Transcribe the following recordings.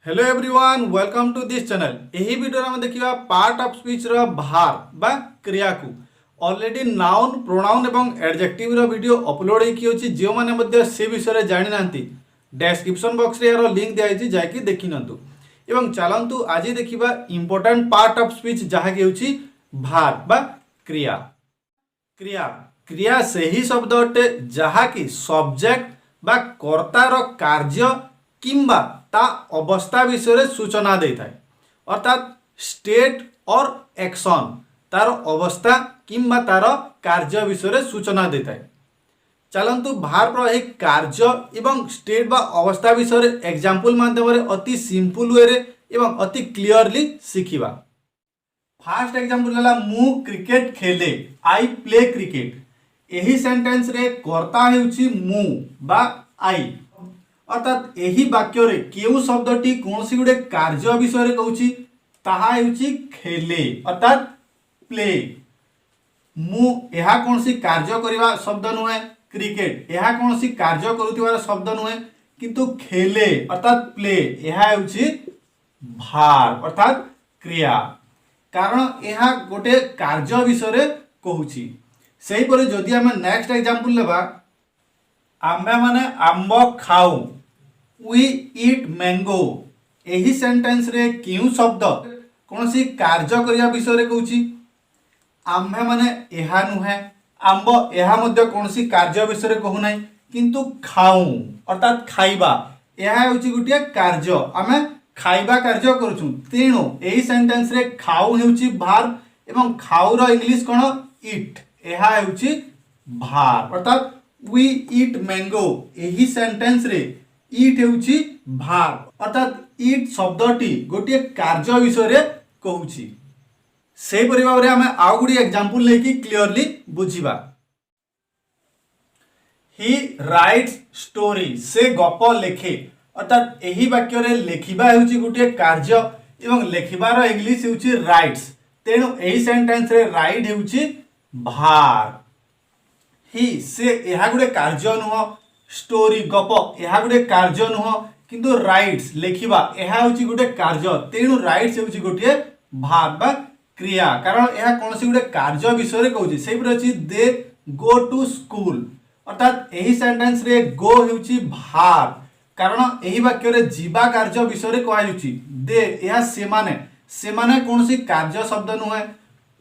Hello everyone welcome to this channel. यही video में देखा पार्ट ऑफ स्पीच रो भार बा क्रिया को ऑलरेडी नाउन प्रोनाउन एवं एडजेक्टिव रो वीडियो अपलोड होती जो मैंने से विषय जानी ना डिस्क्रिप्शन बॉक्स रे यार लिंक दिखाई जाकि देखी निंतु एवं चलतु आज देखा इंपोर्टेंट पार्ट ऑफ स्पीच जहाँकि होची भार बा क्रिया। क्रिया क्रिया से ही शब्द अटे जहाँकि सब्जेक्ट बा कर्तार कार्य किंबा ता अवस्था विषय सूचना दे थाए अर्थात स्टेट और एक्शन तार अवस्था किंबा तार कार्य विषय सूचना दे थाए। चलतु भार पर कार्य एवं स्टेट बा अवस्था विषय एग्जांपल माध्यम अति सिंपल वे रे एवं अति क्लियरली शिखिबा। फास्ट एग्जांपल है मु क्रिकेट खेले आई प्ले क्रिकेट। यही सेंटेंस रे कर्ता हेउची मु बा आई अर्थात यही वाक्य रे केउ शब्दटी कौन सी गुडे कार्य विषय रे कहूची ताहा हेउची खेले अर्थात प्ले। मु एहा कौन सी कार्य करिवा शब्द नुहे क्रिकेट एहा कौन सी कार्य करुथिवार शब्द नुहे किंतु खेले अर्थात प्ले एहा हेउची भार अर्थात क्रिया कारण एहा गोटे कार्य विषय रे कहूची। सेही परे जदि आमे नेक्स्ट एग्जांपल लेबा आम्बे माने आंबो खाऊ वी ईट मैंगो। यही सेंटेंस रे क्यों शब्द कौन सी कार्य करिया विषय रे कहूची आम्भे माने एहा नुहे आंबो एहा मध्य कौन सी कार्य विषय रे कहू नाही किंतु खाऊ अर्थात खाइबा एहा हेउची गुटिया कार्य आमे खाइबा कार्य करूछु तेणु एही सेंटेंस रे खाऊ हेउची भार एवं खाऊ रो इंग्लिश कोन ईट एहा हेउची भार अर्थात वी ईट मैंगो। यही सेंटेंस रे ईट हेउची भार अर्थात ईट शब्दटी गोटे कार्य विषय रे कहूची। से परिभाव रे हमें आउ गुडी एग्जांपल लेकी क्लियरली बुझिबा। ही राइट्स स्टोरी से गप लेखे अर्थात यही वाक्य रे लेखिबा हेउची गोटे कार्य एवं लेखिबार इंग्लिश हेउची राइट्स तेणु एही सेंटेंस रे राइट हेउची भार। ही से यह गोटे कार्य नुह स्टोरी गप यह गोटे कार्य नुह किंतु राइट्स लेखिबा यह होची गोटे कार्य तेणु राइट्स होची गोटे भार बा क्रिया कारण यह कौन सी गोटे कार्य विषय रे कहूची। सेही पर अछि दे गो टू स्कूल अर्थात यही सेंटेंस रे गो होची भार कारण यही वाक्य रे जीवा कार्य विषय रे कहै होची दे यह सेमाने कौन सी कार्य शब्द नुह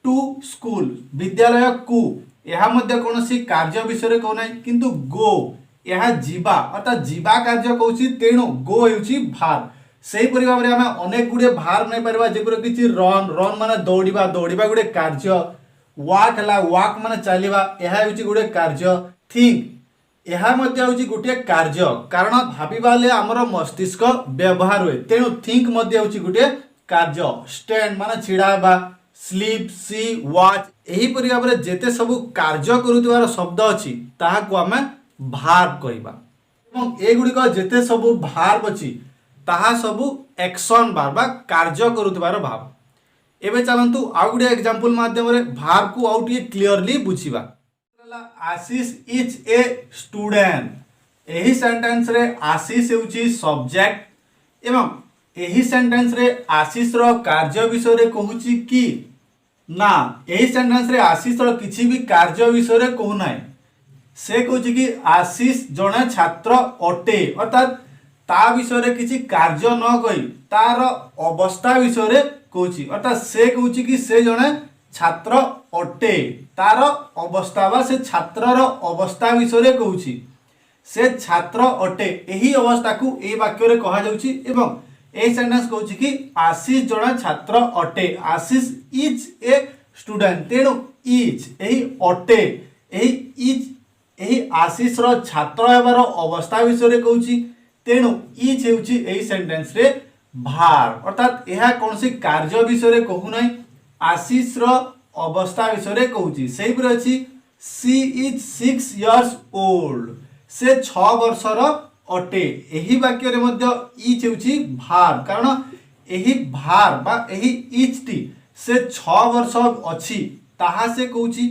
टू स्कूल विद्यालय को यह मध्य कौन सी कार्य विषय कहू ना किंतु गो यह जीवा अर्थात जीवा कार्य कहूची तेणु गो हेउची भार। सेही परि भाबरे हम अनेक गुडे भार नै परबा जेपर किछि रन रन माने दौड़िबा दौड़िबा गुडे कार्य वॉक हला वॉक माने चलिबा यह हेउची गुडे कार्य थिंक यह मध्य हेउची गुटे कार्य कारण भाबिबा ले हमर मस्तिष्क व्यवहार होय तेणु थिंक मध्य हेउची गुटे कार्य स्टैंड माने छिडाबा स्लीप सी वॉच यही परि भाबरे जेते सब कार्य करुथिवार शब्द अछि ताहाको हमें भार कहबा एवं ए गुडी को जेते सब भार अछि ताहा सब एक्शन बार बा कार्य करुथिवार भाव। एबे चलंतु आ गुडी एग्जांपल माध्यम रे भार को आउट क्लियरली बुझिबा। आशीष इज ए स्टूडेंट एही सेंटेंस रे आशीष हेउची सब्जेक्ट एवं एही सेंटेंस रे आशीष रो कार्य विषय रे कहूची कि ना यही सेंटेंस रे आशीष रो किछि भी कार्य विषय रे कहू नाही से कहूची कि आशीष जने छात्र अटे अर्थात ता विषय रे किछि कार्य न कहि तार अवस्था विषय रे कहूची अर्थात से कहूची कि से जने छात्र अटे तार अवस्था बा से छात्र रो अवस्था विषय रे कहूची से छात्र अटे एही अवस्था को ए वाक्य रे कहा जाउची एवं ए सेंटेंस कहूची कि आशीष जने छात्र अटे आशीष इज ए स्टूडेंट तेणु इज एही अटे एही इज एही आशीष रो छात्र हेबार अवस्था विषय रे कहूची तेणु इज हेउची एही सेंटेंस रे भार अर्थात एहा कौन सी कार्य विषय रे कहू नै आशीष रो अवस्था विषय रे कहूची। सेही पर अछि सी इज 6 इयर्स ओल्ड से 6 वर्षर अटे एही वाक्य रे मध्य इज हेउची भार कारण एही भार बा एही इज टी से 6 वर्ष अछि ताहा से कहूची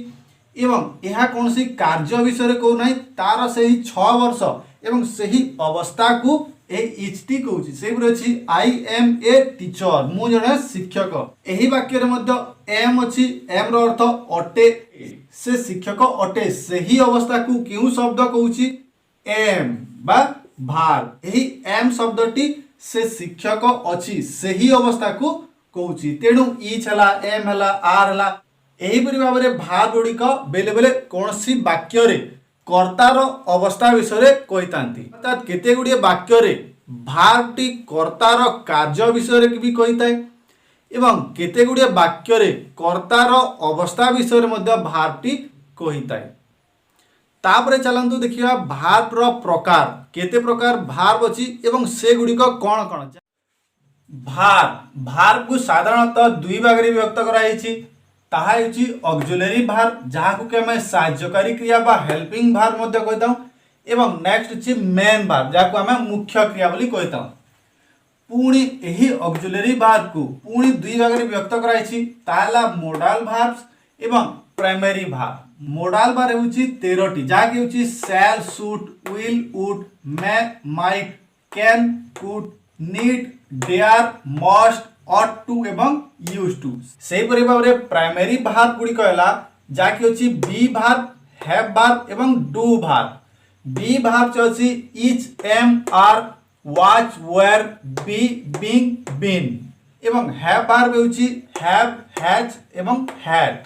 एवं यह कौन सी कार्य विषय कहू ना तार से ही 6 वर्ष एवं सही अवस्था को ए इच टी कहूची से अछि आई एम ए टीचर मु जने शिक्षक। एही वाक्य रे मध्य एम अछि एम रो अर्थ अटे से शिक्षक अटे सही अवस्था को केउ शब्द कहूची एम बा भार। एही एम शब्दटी से शिक्षक अछि सही अवस्था को कहूची तेणु इच हला एम हला आर हला एही परि भाबरे भार गुड़िक बेले बेले कोनसी वाक्य रे कर्तार अवस्था विषय कहितांती अर्थात केते गुड़िए वाक्य रे भारटी कर्तार कार्य विषय भी कहिताय एवं केते गुड़िए वाक्य रे कर्तार अवस्था विषय मध्य भारटी कहिताय। तापरे चलंतु देखिया भार्ब रो प्रकार केते प्रकार भार्ब अछि एवं से गुड़िक कोन कोन। भार्ब को साधारणतः दुई भाग रे विभक्त कराइछि ताहा हेछि ऑक्सिलरी भार्ब जहाकु के हमें सहायकारी क्रिया बा हेल्पिंग भार्ब मध्य कहिताउ एवं नेक्स्ट अछि मेन भार्ब जहाकु हमें मुख्य क्रिया बोली कहिताउ। पुणी एही ऑक्सिलरी भार्ब को पुणी दुई भाग रे विभक्त कराइछि ताला मोडाल भार्ब्स एवं प्राइमरी भार्ब। मोडाल भार्ब हेछि 13टी जहाकि हेछि shall should will would may might can could need dare must ought to एवं used to। सेही परि भाबरे प्राइमरी भार्ब गुडी कहला जाकि होची बी भार्ब हैव भार्ब एवं डू भार्ब। बी भार्ब होची is am are was were be being been एवं have verb होची हैव हैज एवं हैड।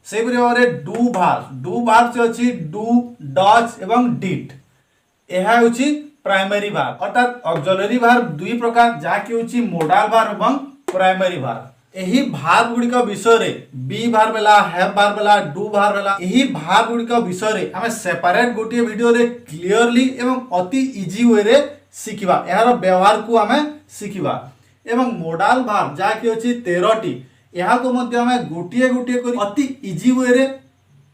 सेही परि भाबरे डू भार्ब होची डू डज एवं डिड। एहा होची प्राइमरी भार्ब अर्थात ऑक्सिलरी भार्ब दुई प्रकार जाकि होची मोडाल भार्ब एवं प्राइमरी भार्ब। एही भार्ब गुड़िक विषय रे बी भार्ब हला हैव भार्ब हला डू भार्ब हला एही भार्ब गुड़िक विषय रे हमें सेपरेट गोटे वीडियो रे क्लियरली एवं अति इजी वे रे सिखिबा एहार व्यवहार को हमें सिखिबा एवं मोडाल भार्ब जाकि अछि 13टी एहा को मध्य हमें गोटे गोटे करी अति इजी वे रे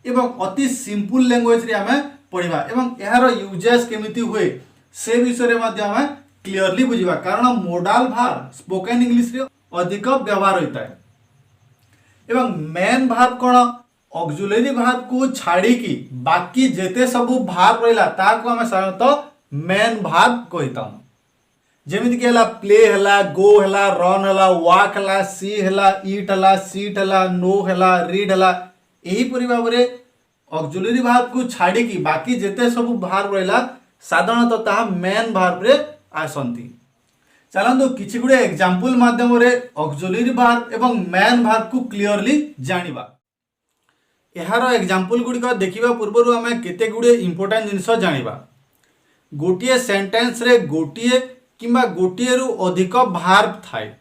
एवं अति सिंपल लैंग्वेज रे हमें पढिबा एवं एहार यूजेस केमिति हुए से विषय रे मध्य हमें क्लियरली बुझिबा कारण मोडाल भार्ब स्पोकन इंग्लिश रे अधिक व्यवहार होता है एवं मेन भार्ब कोन ऑक्सिलरी भार्ब को छाड़ी की बाकी जेते सबु भार्ब रहला ताको हमें साधारणतः मेन भार्ब कहिताम। जेमिति कि हला प्ले हला गो हला रन हला वॉक हला सी हला ईट हला सीट हला नो हला रीड हला एही परि भाबरे ऑक्सिलरी भार्ब को छाड़ी की बाकी जेते सबु भार्ब रहला साधारणतः ता मेन भार्ब रे आसंती। चलंतु किछि गुडे एग्जांपल माध्यम रे ऑक्सिलरी भार्ब एवं मेन भार्ब को क्लियरली जानिबा। एहारो एग्जांपल गुडिक देखिबा पूर्वरु हमें केते गुडे इंपोर्टेंट जिंस जानिबा। गोटिए सेंटेंस रे गोटिए किंबा गोटिए रु अधिक भार्ब थाए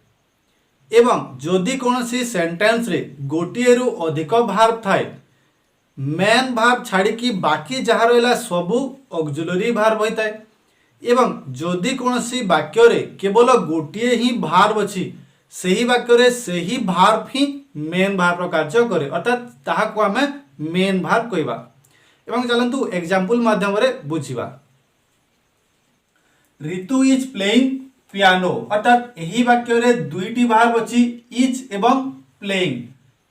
एवं जदि कोनोसी सेंटेंस रे गोटिए रु अधिक भार्ब थाए मेन भार्ब छाड़ी की बाकी जहा रहला सबु ऑक्सिलरी भार्ब होइताय एवं जदि कोनोसी वाक्य रे केवल गोटिए ही भार्ब अछि सेही वाक्य रे सेही भार्ब ही मेन भार्ब कार्य करे अर्थात ताहाको हमें मेन भार्ब कहबा। एवं चलंतु एग्जांपल माध्यम रे बुझिबा। ऋतु इज प्लेइंग पियानो अर्थात एही वाक्य रे दुईटी भार्ब अछि इज एवं प्लेइंग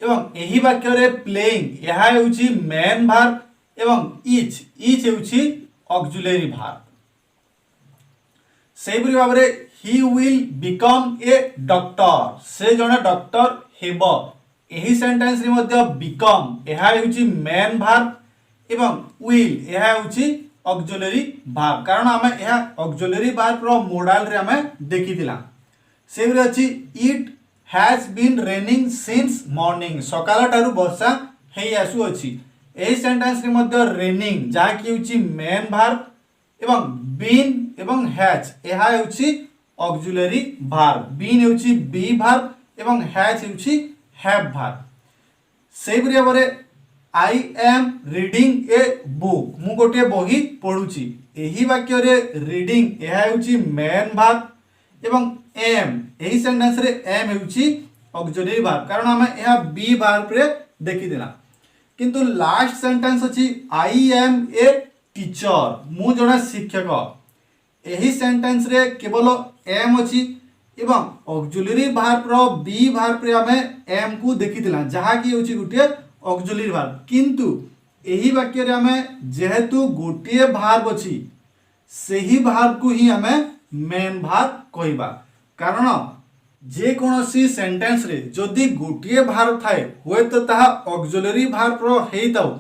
एवं एही वाक्य रे प्लेइंग एहा हेउची मेन भार्ब एवं इज हेउची ऑक्सिलरी भार्ब। सेही भाव रे he will become a doctor से जने डॉक्टर हेबो एही सेंटेंस रे मध्य बिकम एहा हेउची मेन भार्ब एवं विल एहा हेउची ऑक्सिलरी भार्ब कारण हमें एहा ऑक्सिलरी भार्ब रो मोडाल रे हमें देखिथिला। सेही रे अछि it has been raining since morning सकाळ टारु वर्षा हेई आसु अछि एही सेंटेंस रे मध्य रेनिंग जा कि हेउची मेन भार्ब एवं बीन एवं हैज एहा हेउची ऑक्सिलरी भार्ब बीन हेउची बी भार्ब एवं हैज हेउची हैव भार्ब। सेही भाव रे I am reading a book मु गोटे बही पढुची एही वाक्य रे रीडिंग एहा हेउची मेन भार्ब एवं एम एही सेंटेंस रे एम हेउची ऑक्सिलरी भार्ब कारण हम एहा बी भार्ब रे देखि देना किंतु लास्ट सेंटेंस अछि आई एम ए टीचर मु जने शिक्षक एही सेंटेंस रे केवल एम अछि एवं ऑक्सिलरी भार्ब रो बी भार्ब रे हमें एम को देखिथिला जहा कि होछि गुटिए ऑक्सिलरी भार्ब किंतु एही वाक्य रे हमें जेहेतु गुटिए भार्ब अछि सेही भार्ब को ही हमें मेन भार कहवा कारण जे कोनोसी सेंटेंस रे जदि गोटे भार थाए हुए तो ताहा ऑक्सिलरी भार हेइताउ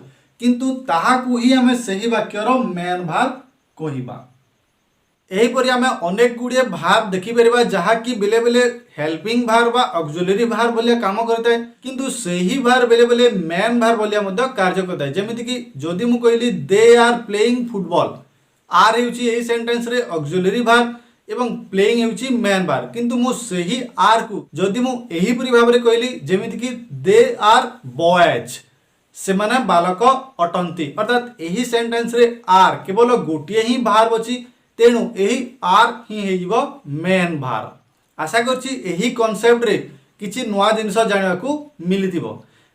किंतु ताहाकू ही आमे सही वाक्यर मेन भार कहवा। एहीपरि आमे अनेक गुड़िए भार देखिपर जहाँ कि बेले बेले हेल्पिंग भार बा ऑक्सिलरी भार बोलिया काम करता है किंतु सही भार बेले बेले मेन भार बोलिया मध्य कार्य करता है। जेमिति कि जदि मु कहली they are playing football are हेउची एही सेंटेंस रे ऑक्सिलरी भार एवं प्लेइंग हेउची मेन भार किंतु मु सही आर को जदि मु एहीपरि भाबरे कहली जेमिति कि दे आर बॉयज से माने बालक अटंती अर्थात एही सेंटेंस रे आर केवल गोटिए ही भार बची तेणु एही आर ही हेजिबो मेन भार। आशा करछि एही कांसेप्ट रे किछि नुआ जिनिस जानिबा को मिलिथिबो।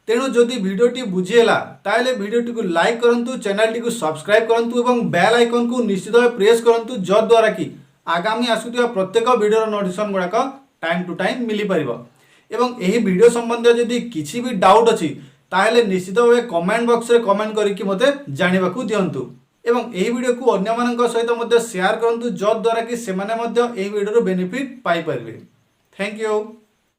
तेणु जदि भिडियोटी बुझीला ताले भिडियोटी को लाइक करंतु चैनल टी को सब्सक्राइब करंतु एवं बेल आइकन को निश्चित भाव प्रेस करंतु जद्वारा कि आगामी आसुथिबा प्रत्येक वीडियो नोटिफिकेशन गुड़ाक टाइम टू टाइम मिली परिबो। एवं एही वीडियो संबंधी जदि किछि भी डाउट अछि ताहेले निश्चित भाव कमेंट बॉक्स रे कमेंट करिकि मते जानिबा को दियंतु एवं एही वीडियो को अन्य मानक सहित मते शेयर करंतु जद्वारा कि सेमाने मते एही वीडियो रो बेनिफिट पाई परिबे। Thank you.